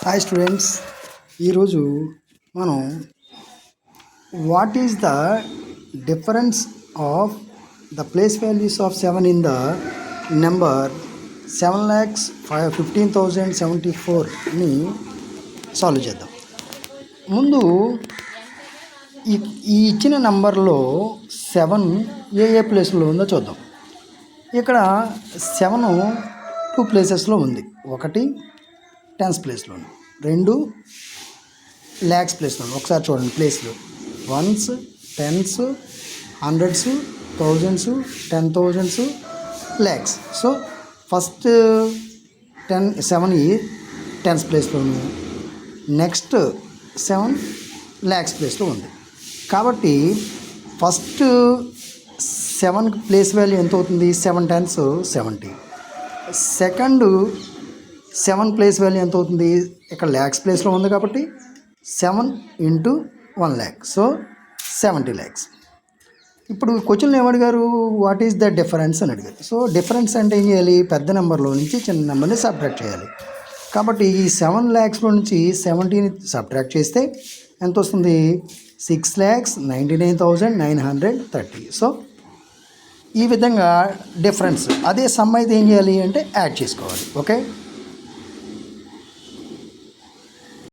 Hi students, ఈరోజు మనం what is the difference of the place values of 7 in the number 7,15,074ని solve చేద్దాం. ముందు ఈ ఇచ్చిన నెంబర్లో 7 ఏ ప్లేస్లో ఉందో చూద్దాం. ఇక్కడ 7 2 ప్లేసెస్లో ఉంది. ఒకటి టెన్స్ ప్లేస్లో ఉంది, 2 ల్యాక్స్ ప్లేస్లో ఉంది. ఒకసారి చూడండి ప్లేస్లో ones, tens, hundreds, thousands, 10,000s, lakhs. So first 7 ఈ టెన్స్ ప్లేస్లోను, నెక్స్ట్ 7 ల్యాక్స్ ప్లేస్లో ఉంది. కాబట్టి ఫస్ట్ 7 ప్లేస్ వాల్యూ ఎంత అవుతుంది? 7 10s 70. సెకండ్ 7 ప్లేస్ వాల్యూ ఎంత అవుతుంది? ఇక్కడ ల్యాక్స్ ప్లేస్లో ఉంది కాబట్టి 7 × 1 lakh, సో 70 lakhs. ఇప్పుడు క్వశ్చన్లో ఏమడిగారు? వాట్ ఈస్ ద డిఫరెన్స్ అని అడిగారు. సో డిఫరెన్స్ అంటే ఏం చేయాలి? పెద్ద నెంబర్లో నుంచి చిన్న నెంబర్ని సబ్ట్రాక్ట్ చేయాలి. కాబట్టి ఈ 7 lakhsలో నుంచి 70ని సబ్ట్రాక్ట్ చేస్తే ఎంత వస్తుంది? 6,99,930. సో ఈ విధంగా డిఫరెన్స్. అదే సమ్ అయితే ఏం చేయాలి అంటే యాడ్ చేసుకోవాలి. ఓకే.